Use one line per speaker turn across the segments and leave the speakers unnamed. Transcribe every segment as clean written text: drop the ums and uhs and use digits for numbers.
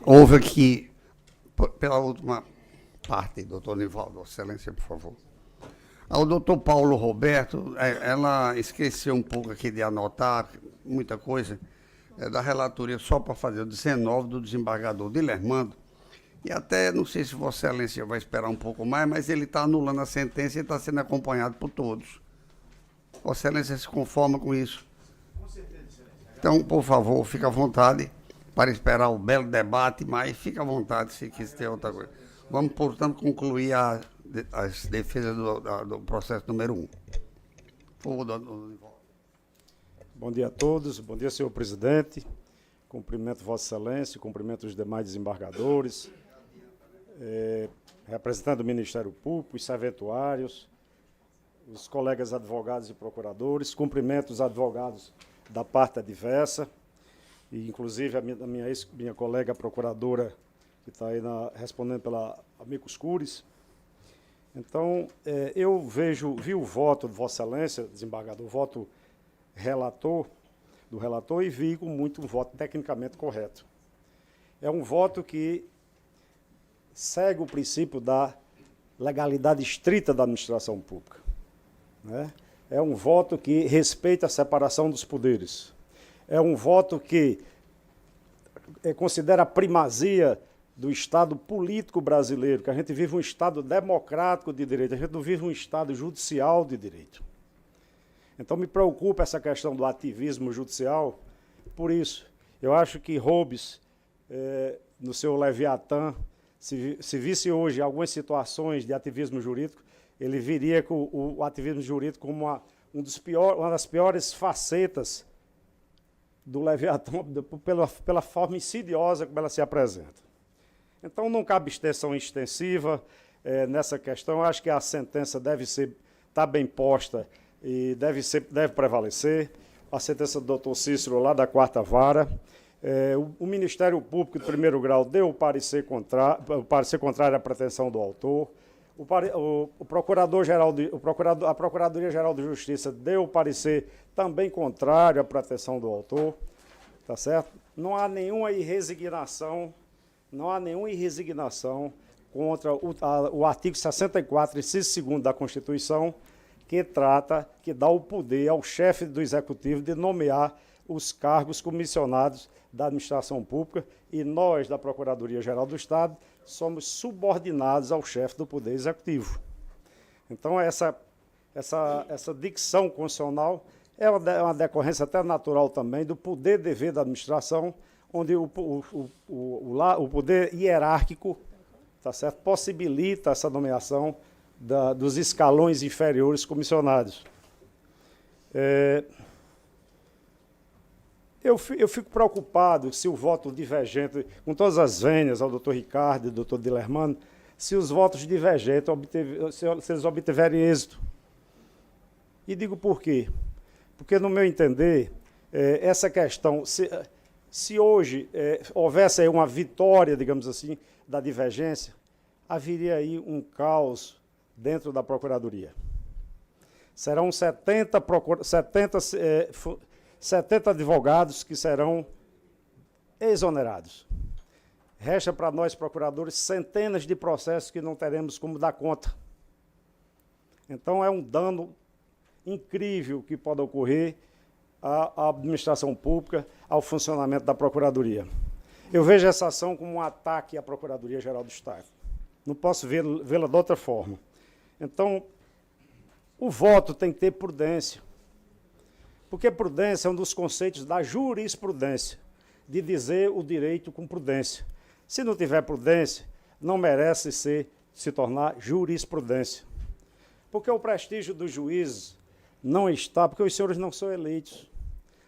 Houve aqui, pela última parte, doutor Nivaldo, excelência, por favor. Ao doutor Paulo Roberto, ela esqueceu um pouco aqui de anotar muita coisa da relatoria, só para fazer o 19 do desembargador Dilermando, e até, não sei se Vossa Excelência vai esperar um pouco mais, mas ele está anulando a sentença e está sendo acompanhado por todos. Vossa Excelência se conforma com isso? Com certeza, Excelência. Então, por favor, fique à vontade para esperar o belo debate, mas fique à vontade se quiser ter outra coisa. Vamos, portanto, concluir as defesas do processo número 1. Por favor, doutor.
Bom dia a todos, bom dia, senhor presidente. Cumprimento Vossa Excelência, cumprimento os demais desembargadores, representante do Ministério Público, os serventuários, os colegas advogados e procuradores, cumprimento os advogados da parte adversa, e inclusive a minha colega procuradora, que está aí respondendo pela Amicus Curiae. Então, eu vi o voto de Vossa Excelência, desembargador, o voto do relator, e vi com muito um voto tecnicamente correto. É um voto que segue o princípio da legalidade estrita da administração pública, né? É um voto que respeita a separação dos poderes. É um voto que considera a primazia do Estado político brasileiro, que a gente vive um Estado democrático de direito, a gente não vive um Estado judicial de direito. Então, me preocupa essa questão do ativismo judicial. Por isso, eu acho que Hobbes, no seu Leviatã, se visse hoje algumas situações de ativismo jurídico, ele viria com o ativismo jurídico como uma das piores facetas do Leviatã, pela forma insidiosa como ela se apresenta. Então, não cabe extensão extensiva nessa questão. Eu acho que a sentença deve estar bem posta e deve prevalecer. A sentença do doutor Cícero, lá da 4ª Vara. O Ministério Público de primeiro grau deu o parecer contrário à pretensão do autor. A Procuradoria-Geral de Justiça deu o parecer também contrário à pretensão do autor. Tá certo? Não há nenhuma irresignação contra o artigo 64, inciso 2º da Constituição, que dá o poder ao chefe do Executivo de nomear os cargos comissionados da administração pública, e nós, da Procuradoria-Geral do Estado, somos subordinados ao chefe do Poder Executivo. Então, essa dicção constitucional é uma decorrência até natural também do poder-dever da administração, onde o poder hierárquico, tá certo, possibilita essa nomeação dos escalões inferiores comissionados. Eu fico preocupado se o voto divergente, com todas as vênias ao doutor Ricardo e ao doutor Dilermando, se os votos divergentes se eles obtiverem êxito. E digo por quê? Porque, no meu entender, essa questão, se hoje houvesse aí uma vitória, digamos assim, da divergência, haveria aí um caos dentro da Procuradoria. Serão 70 advogados que serão exonerados. Resta para nós, procuradores, centenas de processos que não teremos como dar conta. Então, é um dano incrível que pode ocorrer à administração pública, ao funcionamento da Procuradoria. Eu vejo essa ação como um ataque à Procuradoria-Geral do Estado. Não posso vê-la de outra forma. Então, o voto tem que ter prudência. Porque prudência é um dos conceitos da jurisprudência, de dizer o direito com prudência. Se não tiver prudência, não merece se tornar jurisprudência. Porque o prestígio dos juízes não está, porque os senhores não são eleitos,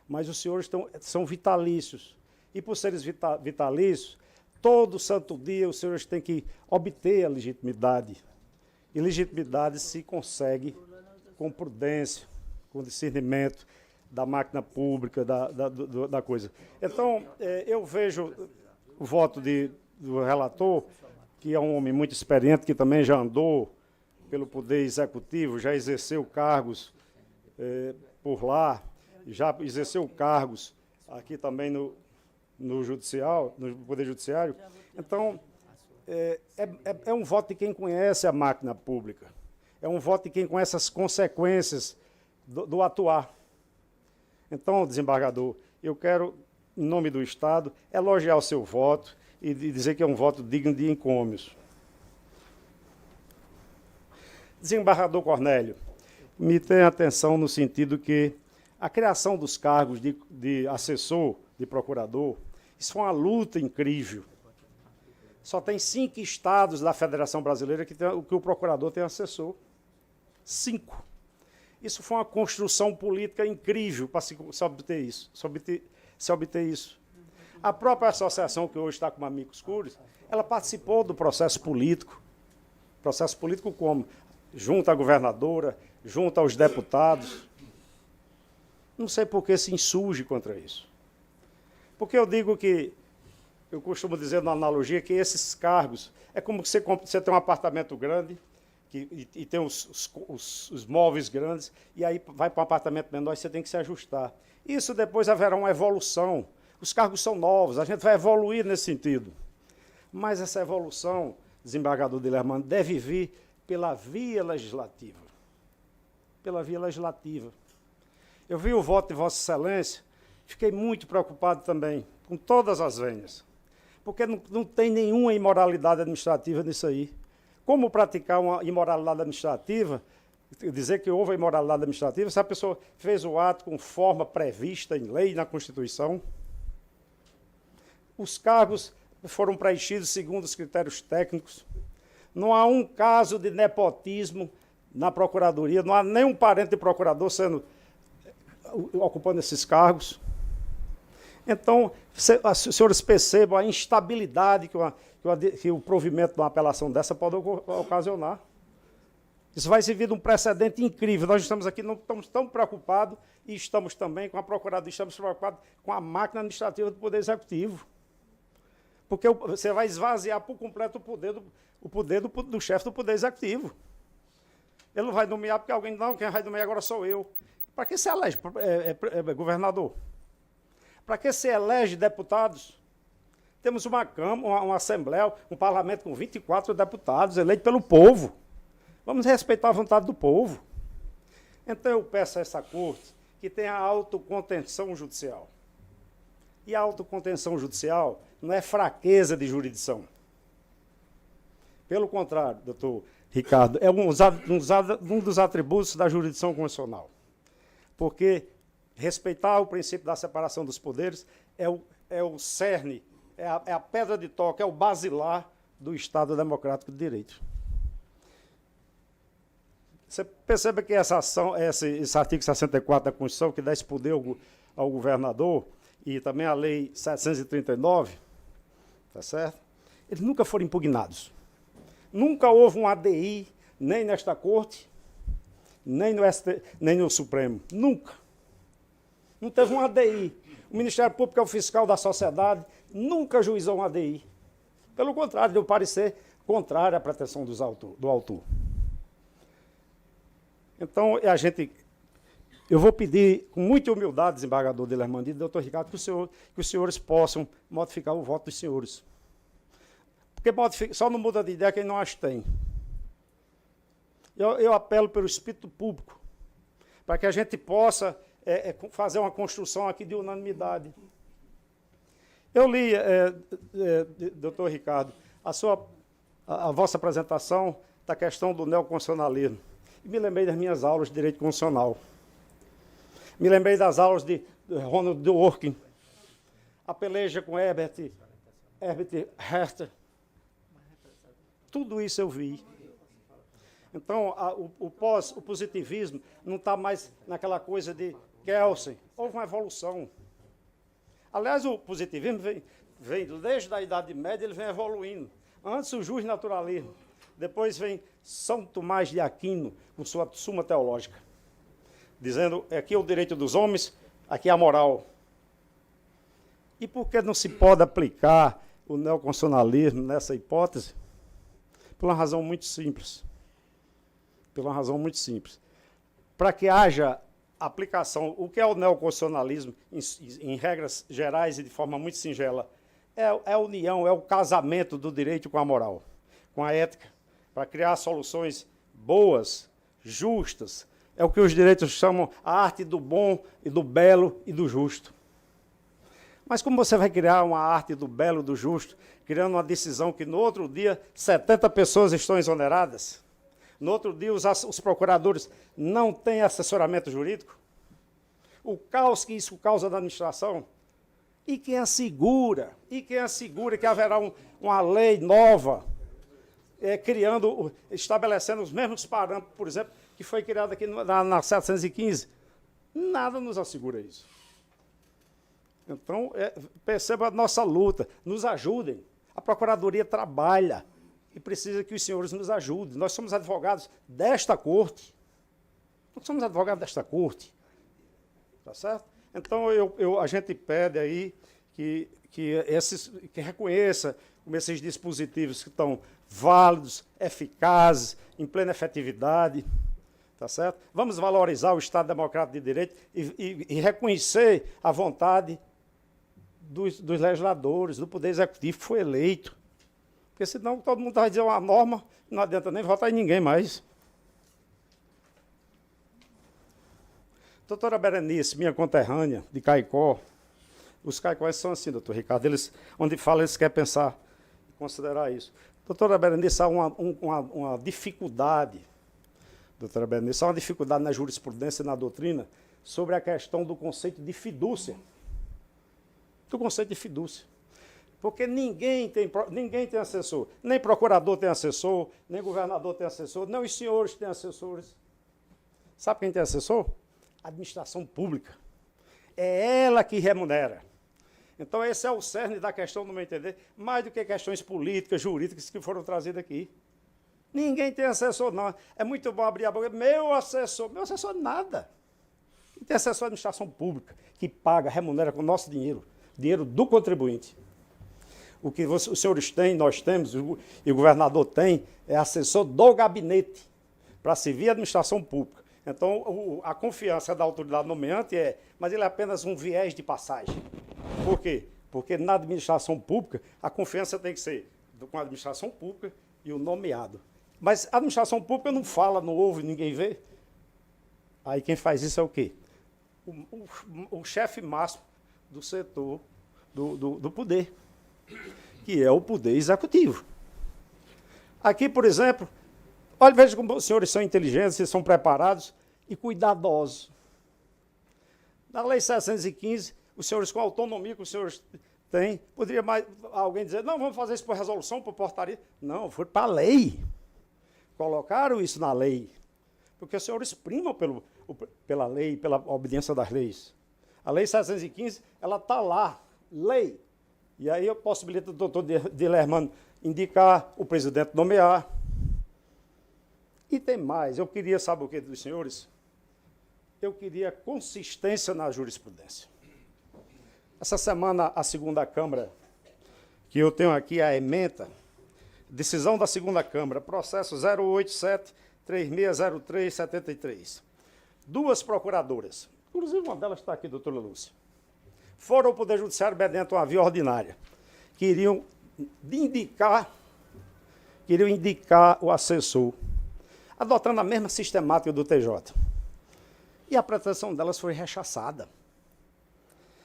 mas os senhores são vitalícios. E por seres vitalícios, todo santo dia os senhores têm que obter a legitimidade. E legitimidade se consegue com prudência, com discernimento da máquina pública, da coisa. Então, eu vejo o voto do relator, que é um homem muito experiente, que também já andou pelo Poder Executivo, já exerceu cargos por lá, já exerceu cargos aqui também no Poder Judiciário. Então, é um voto de quem conhece a máquina pública. É um voto de quem conhece as consequências do atuar. Então, desembargador, eu quero, em nome do Estado, elogiar o seu voto e dizer que é um voto digno de encômios. Desembargador Cornélio, me tenha atenção no sentido que a criação dos cargos de assessor, de procurador, isso foi uma luta incrível. Só tem 5 estados da Federação Brasileira que o procurador tem assessor. 5. Isso foi uma construção política incrível para se obter isso. A própria associação, que hoje está com amigos curis, ela participou do processo político. Processo político como? Junto à governadora, junto aos deputados. Não sei por que se insurge contra isso. Porque eu digo que, eu costumo dizer na analogia que esses cargos, é como você tem um apartamento grande, e tem os móveis grandes, e aí vai para um apartamento menor e você tem que se ajustar. Isso depois haverá uma evolução. Os cargos são novos, a gente vai evoluir nesse sentido. Mas essa evolução, desembargador Dilermano, deve vir pela via legislativa. Pela via legislativa. Eu vi o voto de Vossa Excelência, fiquei muito preocupado também, com todas as venhas, porque não tem nenhuma imoralidade administrativa nisso aí. Como praticar uma imoralidade administrativa, dizer que houve imoralidade administrativa, se a pessoa fez o ato com forma prevista em lei, na Constituição? Os cargos foram preenchidos segundo os critérios técnicos. Não há um caso de nepotismo na Procuradoria, não há nenhum parente de procurador ocupando esses cargos. Então, os senhores percebam a instabilidade que o provimento de uma apelação dessa pode ocasionar. Isso vai servir de um precedente incrível. Nós estamos aqui, não estamos tão preocupados, e estamos também com a Procuradoria, estamos preocupados com a máquina administrativa do Poder Executivo. Porque você vai esvaziar por completo o poder do chefe do Poder Executivo. Ele não vai nomear porque alguém, não, quem vai nomear agora sou eu. Para que se elege governador? Para que se elege deputados? Temos uma Câmara, uma Assembleia, um Parlamento com 24 deputados eleitos pelo povo. Vamos respeitar a vontade do povo. Então eu peço a essa Corte que tenha autocontenção judicial. E a autocontenção judicial não é fraqueza de jurisdição. Pelo contrário, doutor Ricardo, é um dos atributos da jurisdição constitucional. Porque respeitar o princípio da separação dos poderes é o cerne, é a pedra de toque, é o basilar do Estado Democrático de Direito. Você percebe que esse artigo 64 da Constituição, que dá esse poder ao governador, e também a Lei 739, tá certo? Eles nunca foram impugnados. Nunca houve um ADI, nem nesta Corte, nem no Supremo. Nunca. Não teve um ADI. O Ministério Público é o fiscal da sociedade, nunca ajuizou um ADI. Pelo contrário, deu parecer contrário à pretensão do autor. Então, eu vou pedir, com muita humildade, desembargador Dilermano e doutor Ricardo, que os senhores possam modificar o voto dos senhores. Porque só não muda de ideia quem não as tem. Eu apelo pelo espírito público, para que a gente possa fazer uma construção aqui de unanimidade. Eu li, doutor Ricardo, a vossa apresentação da questão do neoconstitucionalismo, e me lembrei das minhas aulas de Direito Constitucional. Me lembrei das aulas de Ronald Dworkin, a peleja com Herbert Herter. Tudo isso eu vi. Então, o positivismo não está mais naquela coisa de Kelsen. Houve uma evolução. Aliás, o positivismo vem desde a Idade Média, ele vem evoluindo. Antes, o justnaturalismo. Depois vem São Tomás de Aquino, com sua Suma Teológica, dizendo que aqui é o direito dos homens, aqui é a moral. E por que não se pode aplicar o neoconstitucionalismo nessa hipótese? Por uma razão muito simples. Para que haja aplicação, o que é o neoconstitucionalismo, em regras gerais e de forma muito singela, é a união, é o casamento do direito com a moral, com a ética, para criar soluções boas, justas. É o que os direitos chamam a arte do bom e do belo e do justo. Mas como você vai criar uma arte do belo e do justo, criando uma decisão que no outro dia 70 pessoas estão exoneradas? No outro dia os procuradores não têm assessoramento jurídico? O caos que isso causa na administração? E quem assegura que haverá uma lei nova, estabelecendo os mesmos parâmetros, por exemplo, que foi criado aqui na 715? Nada nos assegura isso. Então, perceba a nossa luta, nos ajudem. A Procuradoria trabalha e precisa que os senhores nos ajudem. Nós somos advogados desta corte. Nós somos advogados desta corte. Tá certo? Então, a gente pede aí que reconheça esses dispositivos que estão válidos, eficazes, em plena efetividade. Tá certo? Vamos valorizar o Estado Democrático de Direito e reconhecer a vontade dos legisladores, do Poder Executivo que foi eleito. Porque senão todo mundo vai dizer uma norma, não adianta nem votar em ninguém mais. Doutora Berenice, minha conterrânea, de Caicó, os caicóenses são assim, doutor Ricardo, onde fala, eles querem pensar e considerar isso. Doutora Berenice, há uma dificuldade, doutora Berenice, há uma dificuldade na jurisprudência e na doutrina sobre a questão do conceito de fidúcia. Do conceito de fidúcia. Porque ninguém tem assessor, nem procurador tem assessor, nem governador tem assessor, nem os senhores têm assessores. Sabe quem tem assessor? A administração pública. É ela que remunera. Então, esse é o cerne da questão, no meu entender, mais do que questões políticas, jurídicas que foram trazidas aqui. Ninguém tem assessor, não. É muito bom abrir a boca. Meu assessor nada. Quem tem assessor é a administração pública, que paga, remunera com o nosso dinheiro, dinheiro do contribuinte. O que os senhores têm, nós temos, e o governador tem, é assessor do gabinete, para servir a administração pública. Então, a confiança da autoridade nomeante mas ele é apenas um viés de passagem. Por quê? Porque na administração pública, a confiança tem que ser com a administração pública e o nomeado. Mas a administração pública não fala, não ouve, ninguém vê. Aí quem faz isso é o quê? O chefe máximo do setor do poder, que é o poder executivo. Aqui, por exemplo, olha, veja como os senhores são inteligentes, vocês são preparados e cuidadosos. Na Lei 715, os senhores, com a autonomia que os senhores têm, poderia mais alguém dizer, não, vamos fazer isso por resolução, por portaria. Não, foi para a lei. Colocaram isso na lei. Porque os senhores primam pela lei, pela obediência das leis. A Lei 715, ela está lá, lei. E aí eu possibilito o doutor Dilermano indicar, o presidente nomear. E tem mais, eu queria, sabe o que dos senhores? Eu queria consistência na jurisprudência. Essa semana, a segunda Câmara, que eu tenho aqui, a ementa, decisão da segunda Câmara, processo 087-3603-73. Duas procuradoras, inclusive uma delas está aqui, doutora Lúcia, foram ao Poder Judiciário mediante uma via ordinária, queriam indicar o assessor, adotando a mesma sistemática do TJ. E a pretensão delas foi rechaçada.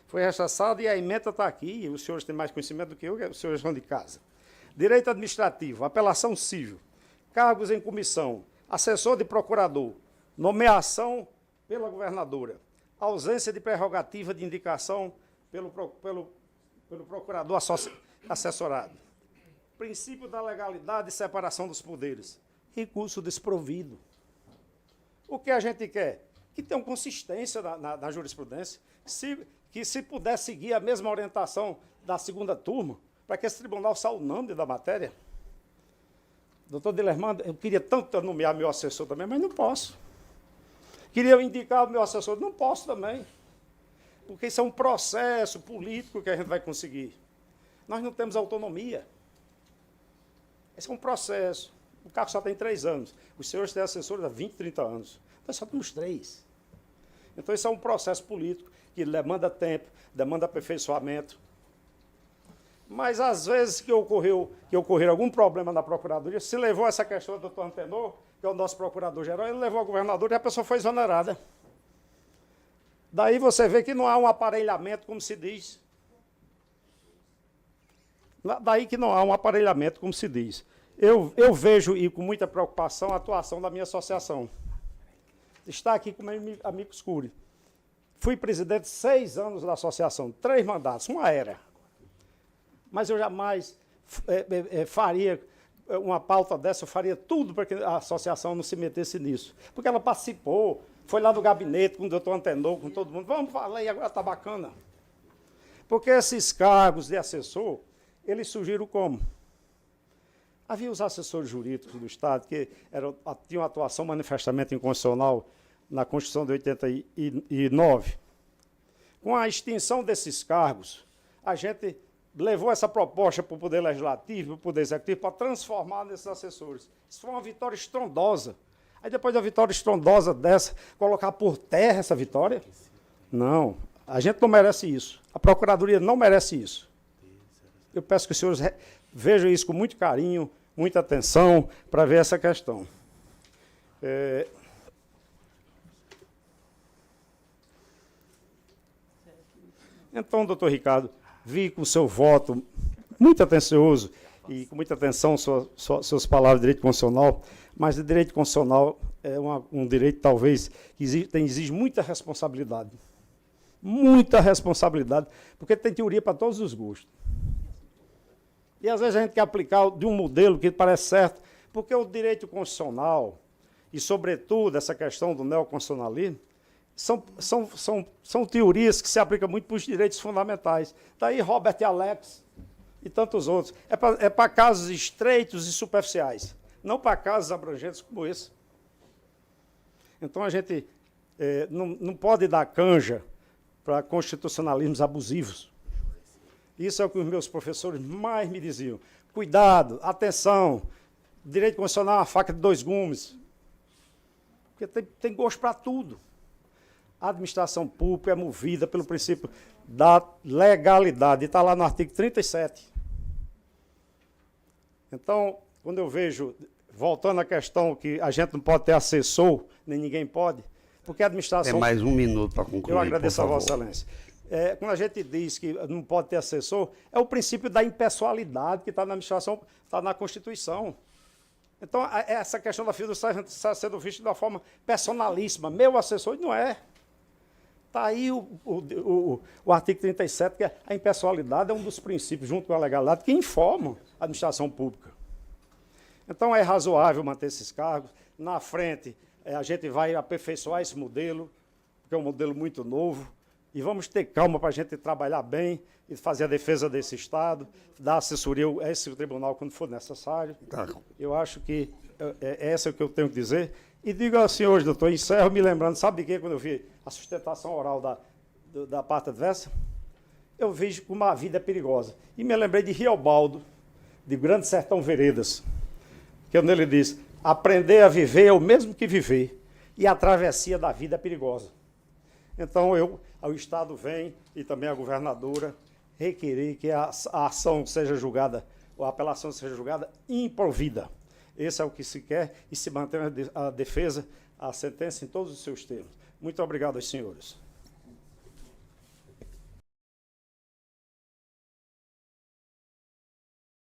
Foi rechaçada e a ementa está aqui, e os senhores têm mais conhecimento do que eu, os senhores vão de casa. Direito administrativo, apelação civil, cargos em comissão, assessor de procurador, nomeação pela governadora, ausência de prerrogativa de indicação pelo procurador assessorado, princípio da legalidade e separação dos poderes, recurso desprovido. O que a gente quer? Que tenha consistência na jurisprudência, que se puder seguir a mesma orientação da segunda turma, para que esse tribunal saia unânime da matéria. Doutor Dilermano, eu queria tanto nomear meu assessor também, mas não posso. Queria indicar o meu assessor, não posso também. Porque isso é um processo político que a gente vai conseguir. Nós não temos autonomia. Esse é um processo. O cargo só tem 3 anos. Os senhores têm assessores há 20, 30 anos. Nós só temos 3. Então, isso é um processo político que demanda tempo, demanda aperfeiçoamento. Mas, às vezes, que ocorreu algum problema na Procuradoria, se levou essa questão do doutor Antenor, que é o nosso procurador-geral, ele levou ao governador e a pessoa foi exonerada. Daí você vê que não há um aparelhamento, como se diz. Daí que não há um aparelhamento, como se diz. Eu vejo, e com muita preocupação, a atuação da minha associação. Está aqui com meu amigo Escuri. Fui presidente 6 anos da associação, 3 mandatos, uma era. Mas eu jamais faria uma pauta dessa, eu faria tudo para que a associação não se metesse nisso. Porque ela participou, foi lá no gabinete com o doutor Antenor, com todo mundo. Vamos falar, e agora está bacana. Porque esses cargos de assessor, eles surgiram como? Havia os assessores jurídicos do Estado que tinham atuação manifestamente inconstitucional na Constituição de 89. Com a extinção desses cargos, a gente levou essa proposta para o Poder Legislativo, para o Poder Executivo, para transformar nesses assessores. Isso foi uma vitória estrondosa. Aí, depois da vitória estrondosa dessa, colocar por terra essa vitória? Não, a gente não merece isso. A Procuradoria não merece isso. Eu peço que os senhores vejam isso com muito carinho, muita atenção, para ver essa questão. Então, doutor Ricardo, vi com o seu voto muito atencioso e com muita atenção suas palavras de direito constitucional, mas o direito constitucional é um direito, talvez, que exige muita responsabilidade. Muita responsabilidade, porque tem teoria para todos os gostos. E, às vezes, a gente quer aplicar de um modelo que parece certo, porque o direito constitucional, e, sobretudo, essa questão do neoconstitucionalismo, são teorias que se aplicam muito para os direitos fundamentais. Daí Robert Alex e tantos outros. É para casos estreitos e superficiais, não para casos abrangentes como esse. Então, a gente não pode dar canja para constitucionalismos abusivos. Isso é o que os meus professores mais me diziam. Cuidado, atenção, direito constitucional é uma faca de 2 gumes. Porque tem gosto para tudo. A administração pública é movida pelo princípio da legalidade, está lá no artigo 37. Então, quando eu vejo, voltando à questão que a gente não pode ter assessor, nem ninguém pode, porque a administração...
Tem mais 1 minuto para concluir,
eu agradeço a Vossa Excelência. Quando a gente diz que não pode ter assessor, é o princípio da impessoalidade que está na administração, está na Constituição. Então, essa questão da fiduciária está sendo vista de uma forma personalíssima. Meu assessor não é. Está aí o artigo 37, que a impessoalidade é um dos princípios, junto com a legalidade, que informam a administração pública. Então, é razoável manter esses cargos. Na frente, a gente vai aperfeiçoar esse modelo, porque é um modelo muito novo, e vamos ter calma para a gente trabalhar bem e fazer a defesa desse Estado, dar assessoria a esse tribunal quando for necessário. Eu acho que essa é o que eu tenho que dizer. E digo aos senhores, doutor, encerro me lembrando, sabe de quê? Quando eu vi a sustentação oral da parte adversa, eu vejo como a vida é perigosa. E me lembrei de Riobaldo, de Grande Sertão Veredas, que ele diz, aprender a viver é o mesmo que viver, e a travessia da vida é perigosa. Então, o Estado vem, e também a governadora, requerer que a ação seja julgada, ou a apelação seja julgada improvida. Esse é o que se quer, e se mantém a defesa, a sentença em todos os seus termos. Muito obrigado aos senhores.